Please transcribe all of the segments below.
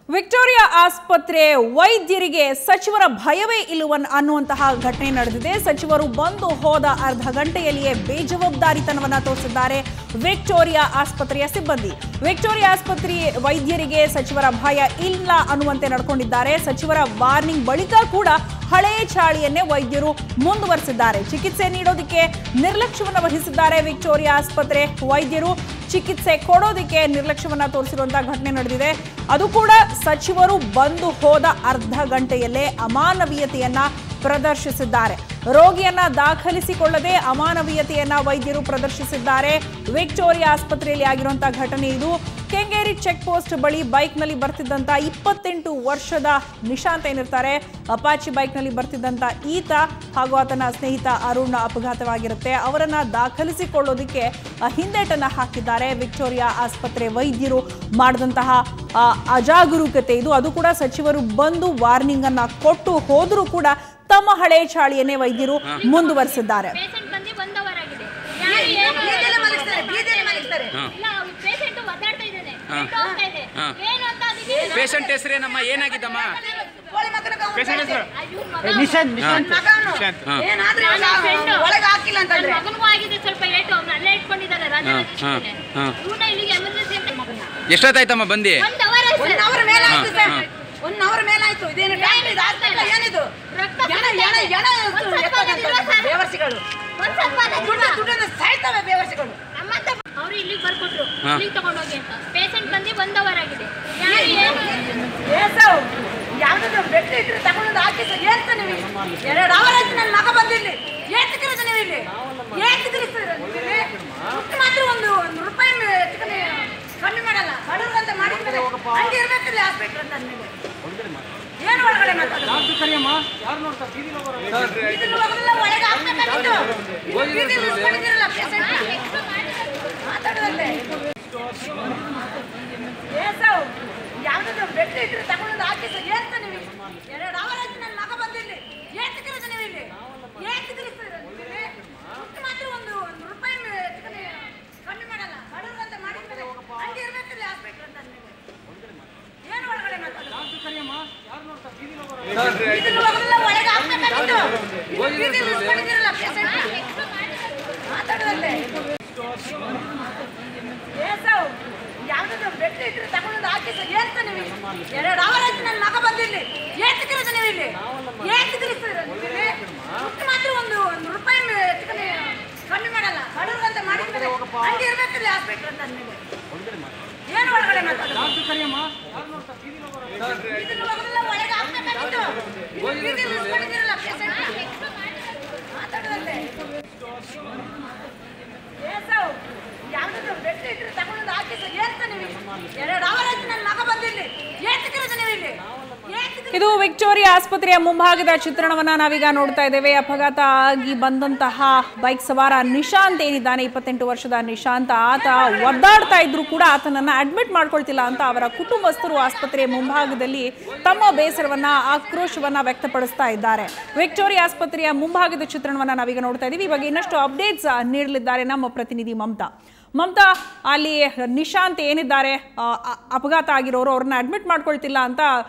Victoria ಆಸ್ಪತ್ರೆ ವೈದ್ಯರಿಗೆ ಸಚಿವರ ಭಯವೇ ಅನ್ನುವಂತಹ ಘಟನೆ ನಡೆದಿದೆ. ಸಚಿವರು ಬಂದು ಹೋದ ಅರ್ಧ ಗಂಟೆಯಲ್ಲಿಯೇ ಬೇಜವಾಬ್ದಾರಿತನವನ್ನ ತೋರಿಸಿದ್ದಾರೆ ವಿಕ್ಟೋರಿಯಾ ಆಸ್ಪತ್ರೆಯ ಸಿಬ್ಬಂದಿ. ವಿಕ್ಟೋರಿಯಾ ಆಸ್ಪತ್ರೆ ವೈದ್ಯರಿಗೆ ಸಚಿವರ ಭಯ ಇಲ್ಲ ಅನ್ನುವಂತೆ ನಡ್ಕೊಂಡಿದ್ದಾರೆ. ಸಚಿವರ ವಾರ್ನಿಂಗ್ ಬಳಿಕ ಕೂಡ ಹಳೆ ಚಾಳಿಯನ್ನೇ ವೈದ್ಯರು ಮುಂದುವರೆಸಿದ್ದಾರೆ. ಚಿಕಿತ್ಸೆ ನೀಡೋದಕ್ಕೆ ನಿರ್ಲಕ್ಷ್ಯವನ್ನು ವಹಿಸಿದ್ದಾರೆ. ವಿಕ್ಟೋರಿಯಾ ಆಸ್ಪತ್ರೆ ವೈದ್ಯರು ಚಿಕಿತ್ಸೆ ಕೊಡೋದಕ್ಕೆ ನಿರ್ಲಕ್ಷ್ಯವನ್ನ ತೋರಿಸಿರುವಂತಹ ಘಟನೆ ನಡೆದಿದೆ. ಅದು ಕೂಡ ಸಚಿವರು ಬಂದು ಹೋದ ಅರ್ಧ ಗಂಟೆಯಲ್ಲೇ ಅಮಾನವೀಯತೆಯನ್ನ ಪ್ರದರ್ಶಿಸಿದ್ದಾರೆ. ರೋಗಿಯನ್ನ ದಾಖಲಿಸಿಕೊಳ್ಳದೆ ಅಮಾನವೀಯತೆಯನ್ನ ವೈದ್ಯರು ಪ್ರದರ್ಶಿಸಿದ್ದಾರೆ. ವಿಕ್ಟೋರಿಯಾ ಆಸ್ಪತ್ರೆಯಲ್ಲಿ ಆಗಿರುವಂತಹ ಘಟನೆ ಇದು. ಕೆಂಗೇರಿ ಚೆಕ್ ಪೋಸ್ಟ್ ಬಳಿ ಬೈಕ್ ನಲ್ಲಿ ಬರ್ತಿದ್ದಂತ 28 ವರ್ಷದ ನಿಶಾಂತ್ ಏನಿರ್ತಾರೆ, ಅಪಾಚಿ ಬೈಕ್ ನಲ್ಲಿ ಬರ್ತಿದ್ದಂತ ಈತ ಹಾಗೂ ಆತನ ಸ್ನೇಹಿತ ಅರುಣ್ ಅಪಘಾತವಾಗಿರುತ್ತೆ. ಅವರನ್ನ ದಾಖಲಿಸಿಕೊಳ್ಳೋದಕ್ಕೆ ಹಿಂದೇಟನ್ನ ಹಾಕಿದ್ದಾರೆ. ವಿಕ್ಟೋರಿಯಾ ಆಸ್ಪತ್ರೆ ವೈದ್ಯರು ಮಾಡಿದಂತಹ ಅಜಾಗರೂಕತೆ ಇದು. ಅದು ಕೂಡ ಸಚಿವರು ಬಂದು ವಾರ್ನಿಂಗ್ ಅನ್ನ ಕೊಟ್ಟು ಹೋದರೂ ಕೂಡ ತಮ್ಮ ಹಳೆ ಚಾಳಿಯನ್ನೇ ವೈದ್ಯರು ಮುಂದುವರೆಸಿದ್ದಾರೆ. ಪೇಷಂಟ್ ಹೆಸರೇನಮ್ಮ, ಏನಾಗಿದ್ದಮ್ಮ? ಎಷ್ಟೊತ್ತಾಯ್ತಮ್ಮ ಬಂದಿ? 1 ಅವರ್ ಮೇಲಾಯ್ತು. ಇದೇನು ಏನಿದು ಬೇವರ್ಸಿಗಳು ಸಾಯ್ತವೆ ಬೇವರ್ಸಿಗಳು. ಅವರು ಇಲ್ಲಿಗೆ ಬರ್ಕೊಟ್ರು, ಇಲ್ಲಿಗೆ ತಗೊಂಡೋಗಿ ಅಂತ. ಪೇಷಂಟ್ ಬಂದು 1 ಅವರ್ ಆಗಿದೆ. ಯಾವ್ದು ಬೆಡ್ ಇಟ್ರೆ ತಗೊಂಡು ಹಾಕಿ ಏನ್ತ ನೀವು 2 ಅವರ್ ಆಯ್ತು. ನನ್ನ ಮಗ ಬಂದಿಲ್ಲಿ ಏತಿಕ್ಕಿರೋದು ನೀವು ಇಲ್ಲಿ ಏತಿಕ್ಕಿರಿಸ್ತೀರ ಮಾತ್ರ ಒಂದು ರೂಪಾಯಿ ಕಮ್ಮಿ ಮಾಡಲ್ಲ. ಬಡವ್ರಂತ ಮಾಡಿದ್ರೆ ಹಂಗೆ ಇರ್ಬೇಕಿಲ್ಲ ಹಾಸ್ಪಿಟ್ಲ್ ಅಂತ ಅಂದ್ಮೇಲೆ ಏನು ಒಳಗಡೆ ಮಾತಾಡೋದು? ಒಳಗೆ ಮಾತಾಡೋದಲ್ಲೇ ಯಾವ್ದು ಬೆಡ್ ಇಟ್ರೆ ತಗೊಂಡು ಹಾಕಿ ಏನ್ತ ನೀವು 2 ಅವರ್ ಆಯ್ತು. ನನ್ನ ಮಗ ಬಂದಿಲ್ಲಿ ಏತಿಕ್ಕಿರೋದು ನೀವು ಇಲ್ಲಿ ಏತಿಕ್ಕಿರಿಸ್ತೀರ ಮಾತ್ರ ಒಂದು ರೂಪಾಯಿ ಕಮ್ಮಿ ಮಾಡಲ್ಲ. ಬಡವ್ರಂತ ಮಾಡಿದ್ರೆ ಹಂಗೆ ಇರ್ಬೇಕಿಲ್ಲ ಹಾಸ್ಪಿಟ್ಲ್ ಅಂತ ಅಂದ್ಮೇಲೆ ಏನು ಒಳಗಡೆ ಮಾತಾಡೋದು? ಮಾತಾಡೋದಲ್ಲೇ ಯಾವ್ದು ಬೆಡ್ ಇಟ್ರೆ ತಗೊಂಡು ಹಾಕಿ ಏನ್ತ ನೀವು 2 ಅವರ್ ಆಯ್ತು. ನನ್ನ ಮಗ ಬಂದಿಲ್ಲಿ ಏತಿಕ್ಕಿರೋದು ನೀವು ಇಲ್ಲಿ ಏತಿಕ್ಕಿರಿಸ್ತೀರ ಮಾತ್ರ ಒಂದು ರೂಪಾಯಿ ಕಮ್ಮಿ ಮಾಡಲ್ಲ. ಬಡವ್ರಂತ ಮಾಡಿದ್ರೆ ಹಂಗೆ ಇರ್ಬೇಕಿಲ್ಲ ಹಾಸ್ಪಿಟ್ಲ್ ಅಂತ ಅಂದ್ಮೇಲೆ ಏನು ಒಳಗಡೆ ಮಾತಾಡೋದು? ಮಾತಾಡೋದಲ್ಲೇ ಯಾವ್ದು ಬೆಡ್ ಇಟ್ರೆ ತಗೊಂಡು ಹಾಕಿ ಏನ್ತ ನೀವು 2 ಅವರ್ ಆಯ್ತು. ನನ್ನ ಮಗ ಬಂದಿಲ್ಲಿ ಏತಿಕ್ಕಿರೋದು ನೀವು ಇಲ್ಲಿ. ಇದು ವಿಕ್ಟೋರಿಯಾ ಆಸ್ಪತ್ರೆಯ ಮುಂಭಾಗದ ಚಿತ್ರಣವನ್ನ ನಾವೀಗ ನೋಡ್ತಾ ಇದ್ದೇವೆ. ಅಪಘಾತ ಆಗಿ ಬಂದಂತಹ ಬೈಕ್ ಸವಾರ ನಿಶಾಂತ್ ಏನಿದ್ದಾನೆ, 28 ವರ್ಷದ ನಿಶಾಂತ್, ಆತ ಒದ್ದಾಡ್ತಾ ಇದ್ರು ಕೂಡ ಆತನನ್ನ ಅಡ್ಮಿಟ್ ಮಾಡ್ಕೊಳ್ತಿಲ್ಲ ಅಂತ ಅವರ ಕುಟುಂಬಸ್ಥರು ಆಸ್ಪತ್ರೆಯ ಮುಂಭಾಗದಲ್ಲಿ ತಮ್ಮ ಬೇಸರವನ್ನ ಆಕ್ರೋಶವನ್ನ ವ್ಯಕ್ತಪಡಿಸ್ತಾ ಇದ್ದಾರೆ. ವಿಕ್ಟೋರಿಯಾ ಆಸ್ಪತ್ರೆಯ ಮುಂಭಾಗದ ಚಿತ್ರಣವನ್ನ ನಾವೀಗ ನೋಡ್ತಾ ಇದ್ದೀವಿ. ಇವಾಗ ಇನ್ನಷ್ಟು ಅಪ್ಡೇಟ್ಸ್ ನೀಡಲಿದ್ದಾರೆ ನಮ್ಮ ಪ್ರತಿನಿಧಿ ಮಮತಾ. ಅಲ್ಲಿ ನಿಶಾಂತ್ ಏನಿದ್ದಾರೆ ಅಪಘಾತ ಆಗಿರೋರು, ಅವ್ರನ್ನ ಅಡ್ಮಿಟ್ ಮಾಡ್ಕೊಳ್ತಿಲ್ಲ ಅಂತ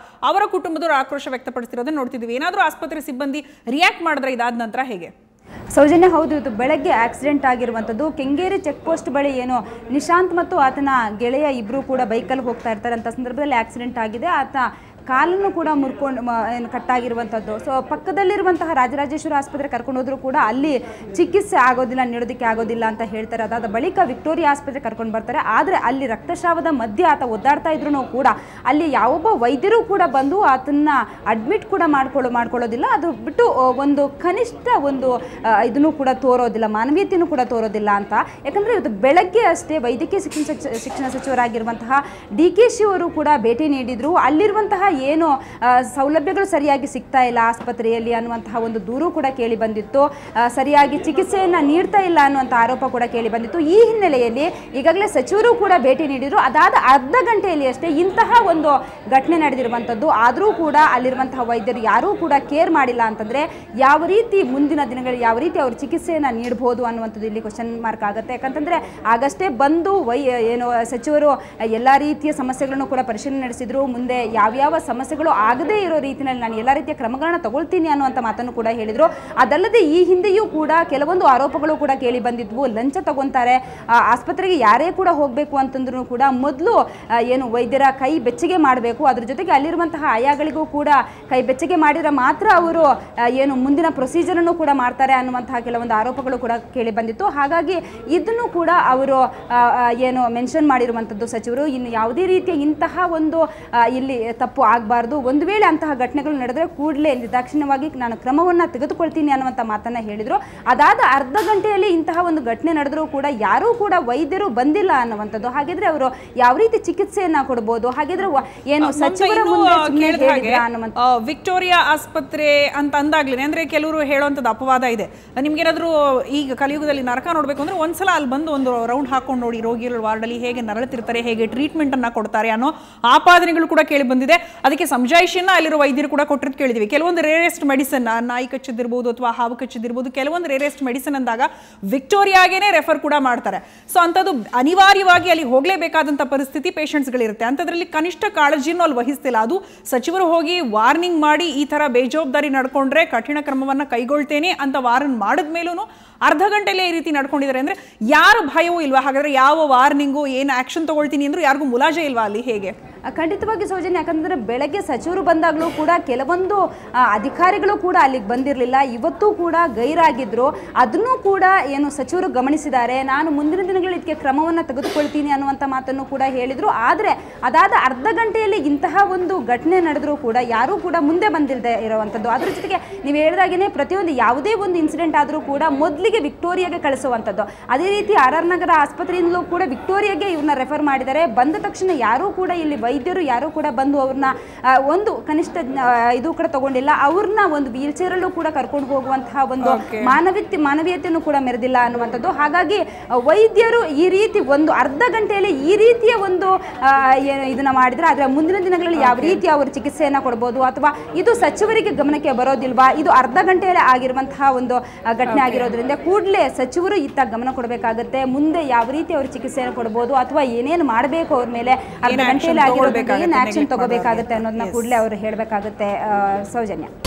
ಅವರ ಕುಟುಂಬದವರು ಆಕ್ರೋಶ ವ್ಯಕ್ತಪಡಿಸ್ತಿರೋದನ್ನ ನೋಡ್ತಿದ್ದೀವಿ. ಏನಾದರೂ ಆಸ್ಪತ್ರೆ ಸಿಬ್ಬಂದಿ ರಿಯಾಕ್ಟ್ ಮಾಡಿದ್ರೆ ಇದಾದ ನಂತರ ಹೇಗೆ? ಸೌಜನ್ಯ, ಹೌದು, ಇದು ಬೆಳಗ್ಗೆ ಆಕ್ಸಿಡೆಂಟ್ ಆಗಿರುವಂಥದ್ದು. ಕೆಂಗೇರಿ ಚೆಕ್ ಪೋಸ್ಟ್ ಬಳಿ ಏನು ನಿಶಾಂತ್ ಮತ್ತು ಆತನ ಗೆಳೆಯ ಇಬ್ಬರು ಕೂಡ ಬೈಕಲ್ಲಿ ಹೋಗ್ತಾ ಇರ್ತಾರೆ ಅಂತ ಸಂದರ್ಭದಲ್ಲಿ ಆಕ್ಸಿಡೆಂಟ್ ಆಗಿದೆ. ಆತ ಕಾಲನ್ನು ಕೂಡ ಮುರ್ಕೊಂಡು ಕಟ್ಟಾಗಿರುವಂಥದ್ದು. ಸೊ ಪಕ್ಕದಲ್ಲಿರುವಂತಹ ರಾಜರಾಜೇಶ್ವರ ಆಸ್ಪತ್ರೆ ಕರ್ಕೊಂಡು ಹೋದರೂ ಕೂಡ ಅಲ್ಲಿ ಚಿಕಿತ್ಸೆ ಆಗೋದಿಲ್ಲ, ನೀಡೋದಕ್ಕೆ ಆಗೋದಿಲ್ಲ ಅಂತ ಹೇಳ್ತಾರೆ. ಅದಾದ ಬಳಿಕ ವಿಕ್ಟೋರಿಯಾ ಆಸ್ಪತ್ರೆ ಕರ್ಕೊಂಡು ಬರ್ತಾರೆ. ಆದರೆ ಅಲ್ಲಿ ರಕ್ತಸ್ರಾವದ ಮಧ್ಯೆ ಆತ ಒದ್ದಾಡ್ತಾ ಇದ್ರು ಕೂಡ ಅಲ್ಲಿ ಯಾವೊಬ್ಬ ವೈದ್ಯರು ಕೂಡ ಬಂದು ಆತನ್ನ ಅಡ್ಮಿಟ್ ಕೂಡ ಮಾಡ್ಕೊಳ್ಳೋದಿಲ್ಲ. ಅದು ಬಿಟ್ಟು ಒಂದು ಕನಿಷ್ಠ ಒಂದು ಇದನ್ನು ಕೂಡ ತೋರೋದಿಲ್ಲ, ಮಾನವೀಯತೆಯೂ ಕೂಡ ತೋರೋದಿಲ್ಲ ಅಂತ. ಯಾಕಂದರೆ ಇವತ್ತು ಬೆಳಗ್ಗೆ ಅಷ್ಟೇ ವೈದ್ಯಕೀಯ ಶಿಕ್ಷಣ ಸಚಿವರಾಗಿರುವಂತಹ DK ಶಿವರು ಕೂಡ ಭೇಟಿ ನೀಡಿದ್ರು. ಅಲ್ಲಿರುವಂತಹ ಏನು ಸೌಲಭ್ಯಗಳು ಸರಿಯಾಗಿ ಸಿಗ್ತಾ ಇಲ್ಲ ಆಸ್ಪತ್ರೆಯಲ್ಲಿ ಅನ್ನುವಂತಹ ಒಂದು ದೂರು ಕೂಡ ಕೇಳಿ ಬಂದಿತ್ತು. ಸರಿಯಾಗಿ ಚಿಕಿತ್ಸೆಯನ್ನು ನೀಡ್ತಾ ಇಲ್ಲ ಅನ್ನುವಂಥ ಆರೋಪ ಕೂಡ ಕೇಳಿ ಬಂದಿತ್ತು. ಈ ಹಿನ್ನೆಲೆಯಲ್ಲಿ ಈಗಾಗಲೇ ಸಚಿವರು ಕೂಡ ಭೇಟಿ ನೀಡಿದ್ರು. ಅದಾದ ಅರ್ಧ ಗಂಟೆಯಲ್ಲಿ ಅಷ್ಟೇ ಇಂತಹ ಒಂದು ಘಟನೆ ನಡೆದಿರುವಂಥದ್ದು. ಆದರೂ ಕೂಡ ಅಲ್ಲಿರುವಂತಹ ವೈದ್ಯರು ಯಾರೂ ಕೂಡ ಕೇರ್ ಮಾಡಿಲ್ಲ ಅಂತಂದರೆ ಯಾವ ರೀತಿ ಮುಂದಿನ ದಿನಗಳಲ್ಲಿ ಯಾವ ರೀತಿ ಅವರು ಚಿಕಿತ್ಸೆಯನ್ನು ನೀಡಬಹುದು ಅನ್ನುವಂಥದ್ದು ಇಲ್ಲಿ ಕ್ವಶನ್ ಮಾರ್ಕ್ ಆಗುತ್ತೆ. ಯಾಕಂತಂದರೆ ಆಗಷ್ಟೇ ಬಂದು ಏನು ಸಚಿವರು ಎಲ್ಲ ರೀತಿಯ ಸಮಸ್ಯೆಗಳನ್ನು ಕೂಡ ಪರಿಶೀಲನೆ ನಡೆಸಿದ್ರು. ಮುಂದೆ ಯಾವ್ಯಾವ ಸಮಸ್ಯೆಗಳು ಆಗದೇ ಇರೋ ರೀತಿಯಲ್ಲಿ ನಾನು ಎಲ್ಲ ರೀತಿಯ ಕ್ರಮಗಳನ್ನು ತಗೊಳ್ತೀನಿ ಅನ್ನುವಂಥ ಮಾತನ್ನು ಕೂಡ ಹೇಳಿದರು. ಅದಲ್ಲದೆ ಈ ಹಿಂದೆಯೂ ಕೂಡ ಕೆಲವೊಂದು ಆರೋಪಗಳು ಕೂಡ ಕೇಳಿ ಬಂದಿದ್ವು. ಲಂಚ ತಗೊಂತಾರೆ, ಆಸ್ಪತ್ರೆಗೆ ಯಾರೇ ಕೂಡ ಹೋಗಬೇಕು ಅಂತಂದ್ರೂ ಕೂಡ ಮೊದಲು ಏನು ವೈದ್ಯರ ಕೈ ಬೆಚ್ಚಗೆ ಮಾಡಬೇಕು, ಅದ್ರ ಜೊತೆಗೆ ಅಲ್ಲಿರುವಂತಹ ಆಯಾಗಳಿಗೂ ಕೂಡ ಕೈ ಬೆಚ್ಚಗೆ ಮಾಡಿದರೆ ಮಾತ್ರ ಅವರು ಏನು ಮುಂದಿನ ಪ್ರೊಸೀಜರನ್ನು ಕೂಡ ಮಾಡ್ತಾರೆ ಅನ್ನುವಂತಹ ಕೆಲವೊಂದು ಆರೋಪಗಳು ಕೂಡ ಕೇಳಿ ಬಂದಿತ್ತು. ಹಾಗಾಗಿ ಇದನ್ನು ಕೂಡ ಅವರು ಏನು ಮೆನ್ಷನ್ ಮಾಡಿರುವಂಥದ್ದು ಸಚಿವರು. ಇನ್ನು ಯಾವುದೇ ರೀತಿಯ ಇಂತಹ ಒಂದು ಇಲ್ಲಿ ತಪ್ಪು ಆಗಬಾರ್ದು, ಒಂದು ವೇಳೆ ಅಂತಹ ಘಟನೆಗಳು ನಡೆದರೆ ಕೂಡಲೇ ನಿರ್ದಾಕ್ಷಿಣ್ಯವಾಗಿ ನಾನು ಕ್ರಮವನ್ನು ತೆಗೆದುಕೊಳ್ತೀನಿ ಅನ್ನುವಂಥ ಮಾತನ್ನು ಹೇಳಿದರು. ಅದಾದ ಅರ್ಧ ಗಂಟೆಯಲ್ಲಿ ಇಂತಹ ಒಂದು ಘಟನೆ ನಡೆದರೂ ಕೂಡ ಯಾರೂ ಕೂಡ ವೈದ್ಯರು ಬಂದಿಲ್ಲ ಅನ್ನುವಂಥದ್ದು. ಹಾಗಿದ್ರೆ ಅವರು ಯಾವ ರೀತಿ ಚಿಕಿತ್ಸೆಯನ್ನ ಕೊಡಬಹುದು? ಹಾಗಿದ್ರೆ ಏನು ಸಚಿವರ ವಿಕ್ಟೋರಿಯಾ ಆಸ್ಪತ್ರೆ ಅಂತ ಅಂದಾಗ್ಲೇನೆ ಅಂದ್ರೆ ಕೆಲವರು ಹೇಳುವಂಥದ್ದು ಅಪವಾದ ಇದೆ. ನಿಮ್ಗೇನಾದ್ರೂ ಈಗ ಕಲಿಯುಗದಲ್ಲಿ ನರಕ ನೋಡ್ಬೇಕು ಅಂದ್ರೆ ಒಂದ್ಸಲ ಅಲ್ಲಿ ಬಂದು ಒಂದು ರೌಂಡ್ ಹಾಕೊಂಡು ನೋಡಿ ರೋಗಿಗಳ ವಾರ್ಡಲ್ಲಿ ಹೇಗೆ ನರಳುತ್ತಿರ್ತಾರೆ, ಹೇಗೆ ಟ್ರೀಟ್ಮೆಂಟ್ ಅನ್ನ ಕೊಡ್ತಾರೆ ಅನ್ನೋ ಆಪಾದನೆಗಳು ಕೂಡ ಕೇಳಿ ಬಂದಿದೆ. ಅದಕ್ಕೆ ಸಮಜಾಯಿಷಿಯನ್ನ ಅಲ್ಲಿರೋ ವೈದ್ಯರು ಕೂಡ ಕೊಟ್ಟಿದ್ದು ಕೇಳಿದ್ವಿ. ಕೆಲವೊಂದು ರೇರೆಸ್ಟ್ ಮೆಡಿಸಿನ್, ನಾಯಿ ಕಚ್ಚಿದಿರ್ಬೋದು ಅಥವಾ ಹಾವು ಕಚ್ಚಿದಿರ್ಬೋದು, ಕೆಲವೊಂದು ರೇರೆಸ್ಟ್ ಮೆಡಿಸಿನ್ ಅಂದಾಗ ವಿಕ್ಟೋರಿಯಾಗೇನೆ ರೆಫರ್ ಕೂಡ ಮಾಡ್ತಾರೆ. ಸೊ ಅಂಥದ್ದು ಅನಿವಾರ್ಯವಾಗಿ ಅಲ್ಲಿ ಹೋಗಲೇಬೇಕಾದಂಥ ಪರಿಸ್ಥಿತಿ ಪೇಷಂಟ್ಸ್ಗಳಿರುತ್ತೆ. ಅಂಥದ್ರಲ್ಲಿ ಕನಿಷ್ಠ ಕಾಳಜಿಯನ್ನು ಅಲ್ಲಿ ವಹಿಸ್ತಿಲ್ಲ. ಅದು ಸಚಿವರು ಹೋಗಿ ವಾರ್ನಿಂಗ್ ಮಾಡಿ ಈ ಥರ ಬೇಜವಾಬ್ದಾರಿ ನಡ್ಕೊಂಡ್ರೆ ಕಠಿಣ ಕ್ರಮವನ್ನು ಕೈಗೊಳ್ತೇನೆ ಅಂತ ವಾರ್ನ್ ಮಾಡಿದ ಮೇಲೂ ಅರ್ಧ ಗಂಟೆಯಲ್ಲೇ ಈ ರೀತಿ ನಡ್ಕೊಂಡಿದ್ದಾರೆ ಅಂದರೆ ಯಾರು ಭಯವೂ ಇಲ್ವಾ? ಹಾಗಾದರೆ ಯಾವ ವಾರ್ನಿಂಗು ಏನು ಆ್ಯಕ್ಷನ್ ತೊಗೊಳ್ತೀನಿ ಅಂದರೂ ಯಾರಿಗೂ ಮುಲಾಜೆ ಇಲ್ವಾ ಅಲ್ಲಿ? ಹೇಗೆ? ಖಂಡಿತವಾಗಿ ಸೌಜನ್ಯ, ಯಾಕಂದರೆ ಬೆಳಗ್ಗೆ ಸಚಿವರು ಬಂದಾಗಲೂ ಕೂಡ ಕೆಲವೊಂದು ಅಧಿಕಾರಿಗಳು ಕೂಡ ಅಲ್ಲಿಗೆ ಬಂದಿರಲಿಲ್ಲ. ಇವತ್ತು ಕೂಡ ಗೈರಾಗಿದ್ದರು. ಅದನ್ನು ಕೂಡ ಏನು ಸಚಿವರು ಗಮನಿಸಿದ್ದಾರೆ. ನಾನು ಮುಂದಿನ ದಿನಗಳಲ್ಲಿ ಇದಕ್ಕೆ ಕ್ರಮವನ್ನು ತೆಗೆದುಕೊಳ್ತೀನಿ ಅನ್ನುವಂಥ ಮಾತನ್ನು ಕೂಡ ಹೇಳಿದರು. ಆದರೆ ಅದಾದ ಅರ್ಧ ಗಂಟೆಯಲ್ಲಿ ಇಂತಹ ಒಂದು ಘಟನೆ ನಡೆದರೂ ಕೂಡ ಯಾರೂ ಕೂಡ ಮುಂದೆ ಬಂದಿಲ್ಲದೆ ಇರುವಂಥದ್ದು. ಅದ್ರ ಜೊತೆಗೆ ನೀವು ಹೇಳಿದಾಗೇ ಪ್ರತಿಯೊಂದು ಯಾವುದೇ ಒಂದು ಇನ್ಸಿಡೆಂಟ್ ಆದರೂ ಕೂಡ ಮೊದಲಿಗೆ ವಿಕ್ಟೋರಿಯಾಗೆ ಕಳಿಸುವಂಥದ್ದು. ಅದೇ ರೀತಿ ಆರ್ ನಗರ ಆಸ್ಪತ್ರೆಯಿಂದಲೂ ಕೂಡ ವಿಕ್ಟೋರಿಯಾಗೆ ಇವ್ರನ್ನ ರೆಫರ್ ಮಾಡಿದ್ದಾರೆ. ಬಂದ ತಕ್ಷಣ ಯಾರೂ ಕೂಡ ಇಲ್ಲಿ ವೈದ್ಯರು ಯಾರೂ ಕೂಡ ಬಂದು ಅವ್ರನ್ನ ಒಂದು ಕನಿಷ್ಠ ಇದು ಕೂಡ ತಗೊಂಡಿಲ್ಲ. ಅವ್ರನ್ನ ಒಂದು ವೀಲ್ ಚೇರಲ್ಲೂ ಕೂಡ ಕರ್ಕೊಂಡು ಹೋಗುವಂತಹ ಒಂದು ಮಾನವೀಯತೆಯನ್ನು ಕೂಡ ಮೆರೆದಿಲ್ಲ ಅನ್ನುವಂಥದ್ದು. ಹಾಗಾಗಿ ವೈದ್ಯರು ಈ ರೀತಿ ಒಂದು ಅರ್ಧ ಗಂಟೆಯಲ್ಲಿ ಈ ರೀತಿಯ ಒಂದು ಇದನ್ನ ಮಾಡಿದ್ರೆ ಆದರೆ ಮುಂದಿನ ದಿನಗಳಲ್ಲಿ ಯಾವ ರೀತಿ ಅವರು ಚಿಕಿತ್ಸೆಯನ್ನು ಕೊಡ್ಬೋದು ಅಥವಾ ಇದು ಸಚಿವರಿಗೆ ಗಮನಕ್ಕೆ ಬರೋದಿಲ್ವಾ? ಇದು ಅರ್ಧ ಗಂಟೆಯಲ್ಲಿ ಆಗಿರುವಂತಹ ಒಂದು ಘಟನೆ ಆಗಿರೋದ್ರಿಂದ ಕೂಡಲೇ ಸಚಿವರು ಇತ್ತ ಗಮನ ಕೊಡಬೇಕಾಗುತ್ತೆ. ಮುಂದೆ ಯಾವ ರೀತಿ ಅವರು ಚಿಕಿತ್ಸೆಯನ್ನು ಕೊಡ್ಬೋದು ಅಥವಾ ಏನೇನು ಮಾಡಬೇಕು ಅವ್ರ ಮೇಲೆ ಅರ್ಧ ಗಂಟೆಯಲ್ಲಿ ಆಗಿರೋದಕ್ಕೆ ಏನು ಆಕ್ಷನ್ ತಗೋಬೇಕಾಗುತ್ತೆ ಅನ್ನೋದನ್ನ ಕೂಡಲೇ ಅವರು ಹೇಳಬೇಕಾಗುತ್ತೆ. ಸೌಜನ್ಯ.